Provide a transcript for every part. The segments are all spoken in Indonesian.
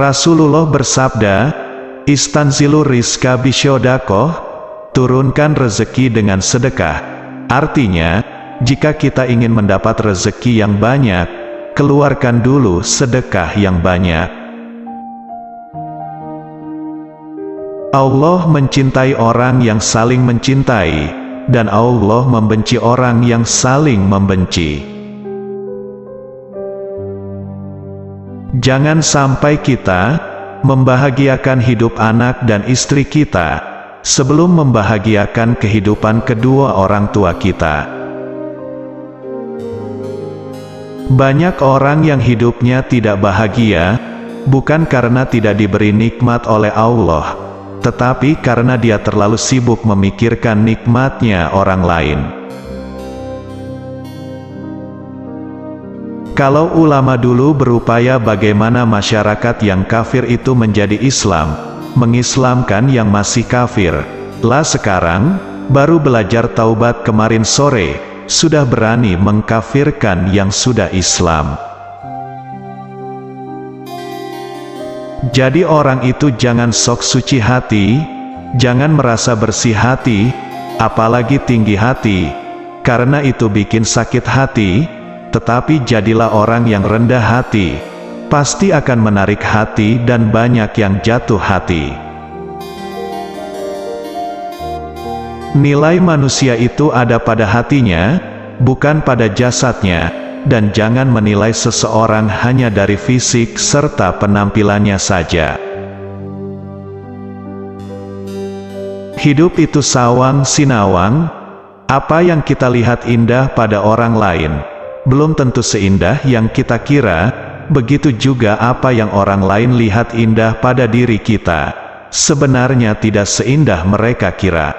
Rasulullah bersabda, "Istanzilu rizqa bisyodaqoh," turunkan rezeki dengan sedekah. Artinya, jika kita ingin mendapat rezeki yang banyak, keluarkan dulu sedekah yang banyak. Allah mencintai orang yang saling mencintai, dan Allah membenci orang yang saling membenci. Jangan sampai kita membahagiakan hidup anak dan istri kita sebelum membahagiakan kehidupan kedua orang tua kita. Banyak orang yang hidupnya tidak bahagia, bukan karena tidak diberi nikmat oleh Allah, tetapi karena dia terlalu sibuk memikirkan nikmatnya orang lain. Kalau ulama dulu berupaya bagaimana masyarakat yang kafir itu menjadi Islam, mengislamkan yang masih kafir, lah sekarang, baru belajar taubat kemarin sore, sudah berani mengkafirkan yang sudah Islam. Jadi orang itu jangan sok suci hati, jangan merasa bersih hati, apalagi tinggi hati, karena itu bikin sakit hati, tetapi jadilah orang yang rendah hati, pasti akan menarik hati dan banyak yang jatuh hati. Nilai manusia itu ada pada hatinya, bukan pada jasadnya, dan jangan menilai seseorang hanya dari fisik serta penampilannya saja. Hidup itu sawang sinawang, apa yang kita lihat indah pada orang lain, belum tentu seindah yang kita kira, begitu juga apa yang orang lain lihat indah pada diri kita, sebenarnya tidak seindah mereka kira.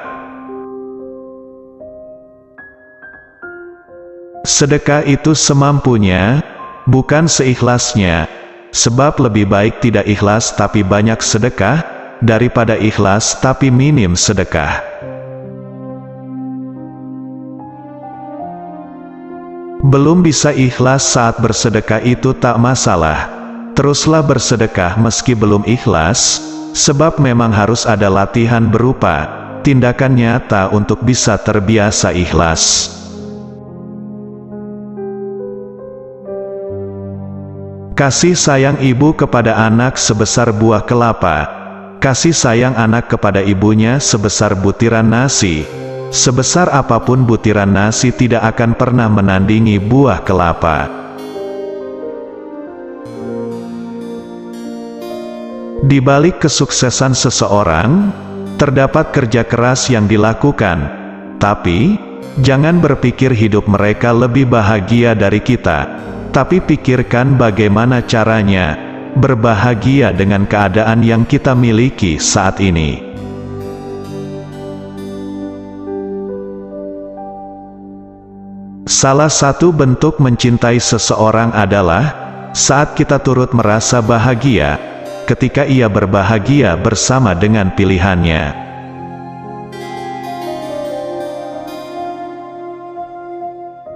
Sedekah itu semampunya, bukan seikhlasnya, sebab lebih baik tidak ikhlas tapi banyak sedekah, daripada ikhlas tapi minim sedekah. Belum bisa ikhlas saat bersedekah itu tak masalah, teruslah bersedekah meski belum ikhlas, sebab memang harus ada latihan berupa tindakan nyata untuk bisa terbiasa ikhlas. Kasih sayang ibu kepada anak sebesar buah kelapa, kasih sayang anak kepada ibunya sebesar butiran nasi. Sebesar apapun butiran nasi tidak akan pernah menandingi buah kelapa. Di balik kesuksesan seseorang, terdapat kerja keras yang dilakukan, tapi jangan berpikir hidup mereka lebih bahagia dari kita. Tapi pikirkan bagaimana caranya berbahagia dengan keadaan yang kita miliki saat ini. Salah satu bentuk mencintai seseorang adalah saat kita turut merasa bahagia ketika ia berbahagia bersama dengan pilihannya.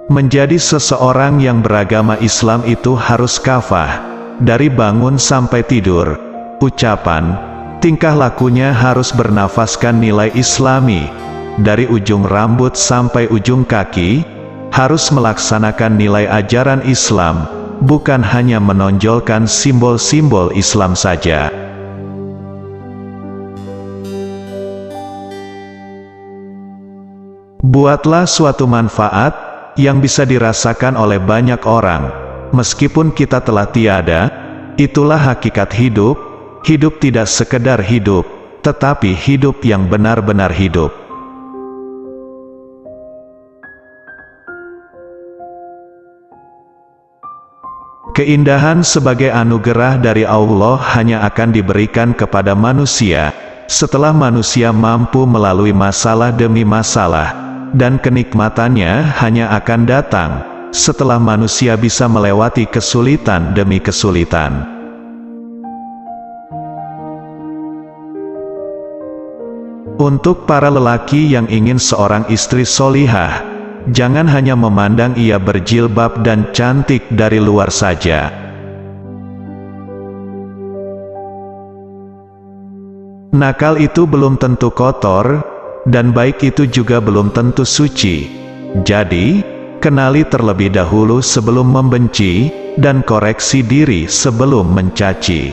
Menjadi seseorang yang beragama Islam itu harus kafah, dari bangun sampai tidur, ucapan, tingkah lakunya harus bernafaskan nilai Islami, dari ujung rambut sampai ujung kaki, harus melaksanakan nilai ajaran Islam, bukan hanya menonjolkan simbol-simbol Islam saja. Buatlah suatu manfaat yang bisa dirasakan oleh banyak orang, meskipun kita telah tiada. Itulah hakikat hidup. Hidup tidak sekedar hidup, tetapi hidup yang benar-benar hidup. Keindahan sebagai anugerah dari Allah hanya akan diberikan kepada manusia setelah manusia mampu melalui masalah demi masalah, dan kenikmatannya hanya akan datang setelah manusia bisa melewati kesulitan demi kesulitan. Untuk para lelaki yang ingin seorang istri solihah, jangan hanya memandang ia berjilbab dan cantik dari luar saja. Nakal itu belum tentu kotor, dan baik itu juga belum tentu suci. Jadi, kenali terlebih dahulu sebelum membenci, dan koreksi diri sebelum mencaci.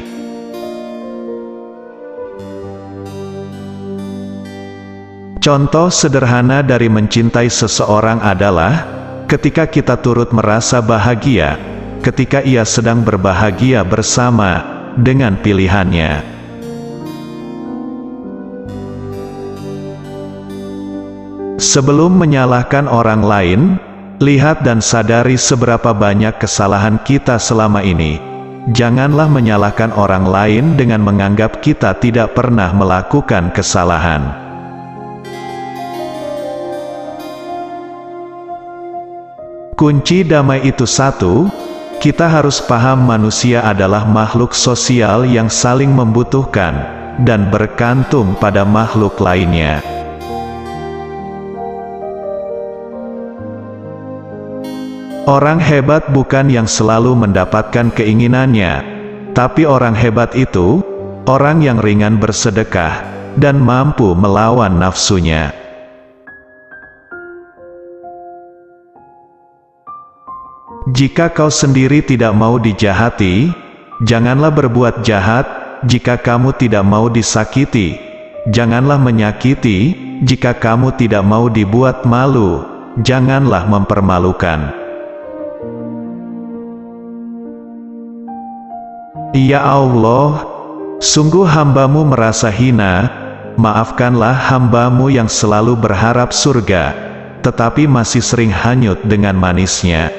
Contoh sederhana dari mencintai seseorang adalah ketika kita turut merasa bahagia ketika ia sedang berbahagia bersama dengan pilihannya. Sebelum menyalahkan orang lain, lihat dan sadari seberapa banyak kesalahan kita selama ini. Janganlah menyalahkan orang lain dengan menganggap kita tidak pernah melakukan kesalahan. Kunci damai itu satu, kita harus paham manusia adalah makhluk sosial yang saling membutuhkan dan bergantung pada makhluk lainnya. Orang hebat bukan yang selalu mendapatkan keinginannya, tapi orang hebat itu, orang yang ringan bersedekah, dan mampu melawan nafsunya. Jika kau sendiri tidak mau dijahati, janganlah berbuat jahat. Jika kamu tidak mau disakiti, janganlah menyakiti. Jika kamu tidak mau dibuat malu, janganlah mempermalukan. Ya Allah, sungguh hamba-Mu merasa hina, maafkanlah hamba-Mu yang selalu berharap surga, tetapi masih sering hanyut dengan manisnya.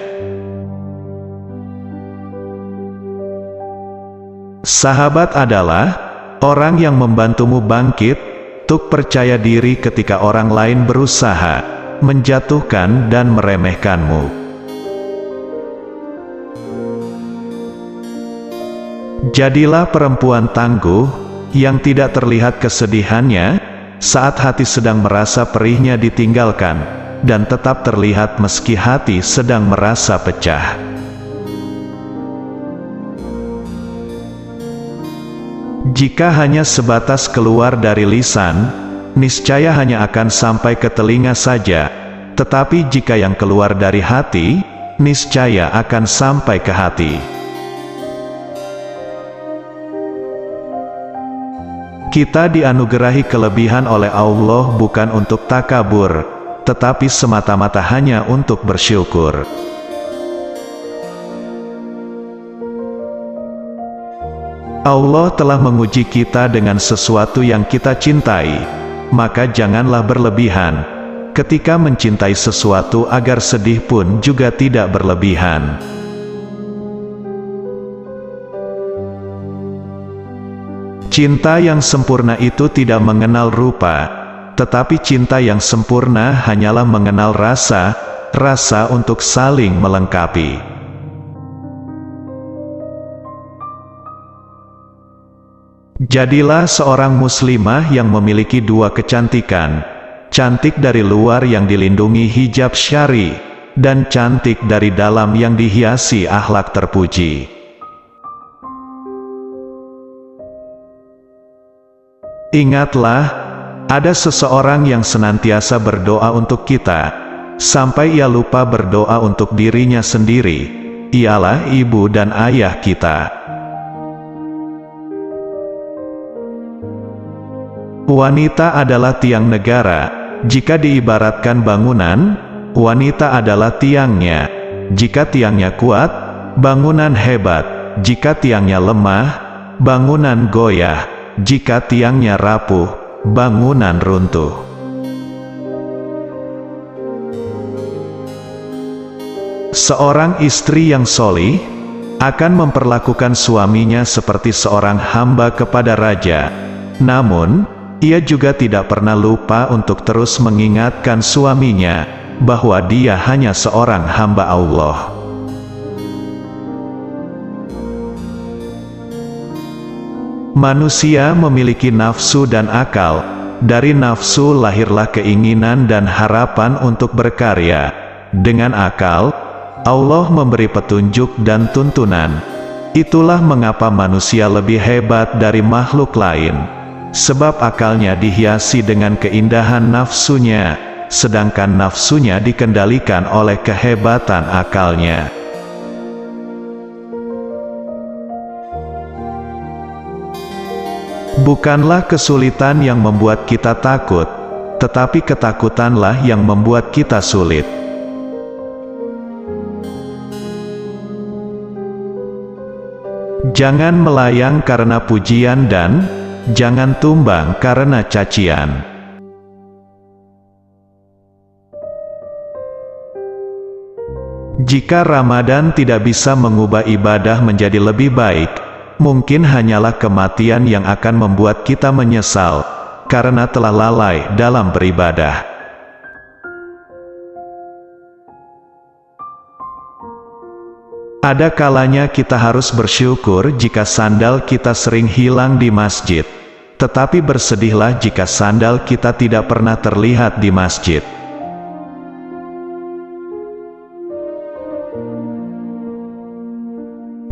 Sahabat adalah orang yang membantumu bangkit, tuk percaya diri ketika orang lain berusaha menjatuhkan dan meremehkanmu. Jadilah perempuan tangguh, yang tidak terlihat kesedihannya, saat hati sedang merasa perihnya ditinggalkan, dan tetap terlihat meski hati sedang merasa pecah. Jika hanya sebatas keluar dari lisan, niscaya hanya akan sampai ke telinga saja, tetapi jika yang keluar dari hati, niscaya akan sampai ke hati. Kita dianugerahi kelebihan oleh Allah bukan untuk takabur, tetapi semata-mata hanya untuk bersyukur. Allah telah menguji kita dengan sesuatu yang kita cintai, maka janganlah berlebihan. Ketika mencintai sesuatu agar sedih pun juga tidak berlebihan. Cinta yang sempurna itu tidak mengenal rupa, tetapi cinta yang sempurna hanyalah mengenal rasa, rasa untuk saling melengkapi. Jadilah seorang muslimah yang memiliki dua kecantikan, cantik dari luar yang dilindungi hijab syar'i, dan cantik dari dalam yang dihiasi akhlak terpuji. Ingatlah, ada seseorang yang senantiasa berdoa untuk kita, sampai ia lupa berdoa untuk dirinya sendiri, ialah ibu dan ayah kita. Wanita adalah tiang negara, jika diibaratkan bangunan, wanita adalah tiangnya. Jika tiangnya kuat, bangunan hebat. Jika tiangnya lemah, bangunan goyah. Jika tiangnya rapuh, bangunan runtuh. Seorang istri yang sholih akan memperlakukan suaminya seperti seorang hamba kepada raja. Namun, ia juga tidak pernah lupa untuk terus mengingatkan suaminya bahwa dia hanya seorang hamba Allah. Manusia memiliki nafsu dan akal. Dari nafsu lahirlah keinginan dan harapan untuk berkarya. Dengan akal, Allah memberi petunjuk dan tuntunan. Itulah mengapa manusia lebih hebat dari makhluk lain. sebab akalnya dihiasi dengan keindahan nafsunya, sedangkan nafsunya dikendalikan oleh kehebatan akalnya. Bukanlah kesulitan yang membuat kita takut, tetapi ketakutanlah yang membuat kita sulit. Jangan melayang karena pujian dan jangan tumbang karena cacian. Jika Ramadan tidak bisa mengubah ibadah menjadi lebih baik, mungkin hanyalah kematian yang akan membuat kita menyesal, karena telah lalai dalam beribadah. Ada kalanya kita harus bersyukur jika sandal kita sering hilang di masjid, tetapi bersedihlah jika sandal kita tidak pernah terlihat di masjid.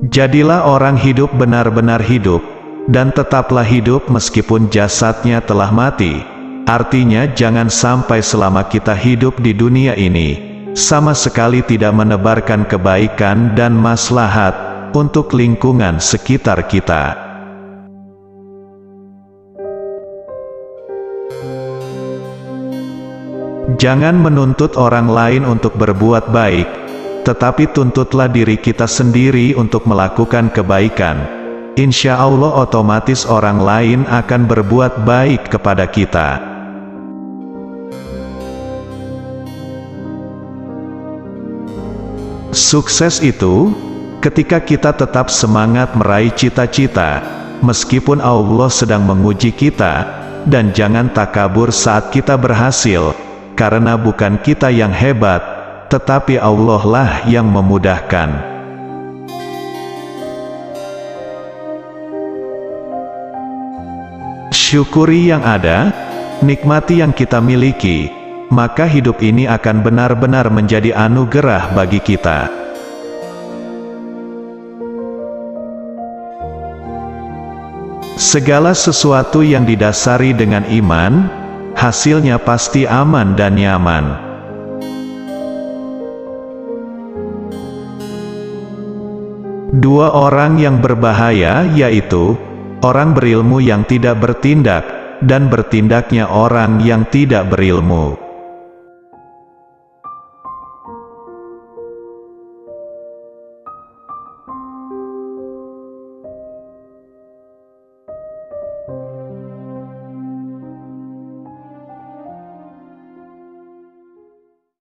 Jadilah orang hidup benar-benar hidup, dan tetaplah hidup meskipun jasadnya telah mati. Artinya jangan sampai selama kita hidup di dunia ini, sama sekali tidak menebarkan kebaikan dan maslahat untuk lingkungan sekitar kita. Jangan menuntut orang lain untuk berbuat baik, tetapi tuntutlah diri kita sendiri untuk melakukan kebaikan. Insya Allah otomatis orang lain akan berbuat baik kepada kita. Sukses itu, ketika kita tetap semangat meraih cita-cita, meskipun Allah sedang menguji kita, dan jangan takabur saat kita berhasil, karena bukan kita yang hebat, tetapi Allah lah yang memudahkan. Syukuri yang ada, nikmati yang kita miliki, maka hidup ini akan benar-benar menjadi anugerah bagi kita. Segala sesuatu yang didasari dengan iman, hasilnya pasti aman dan nyaman. Dua orang yang berbahaya yaitu orang berilmu yang tidak bertindak, dan bertindaknya orang yang tidak berilmu.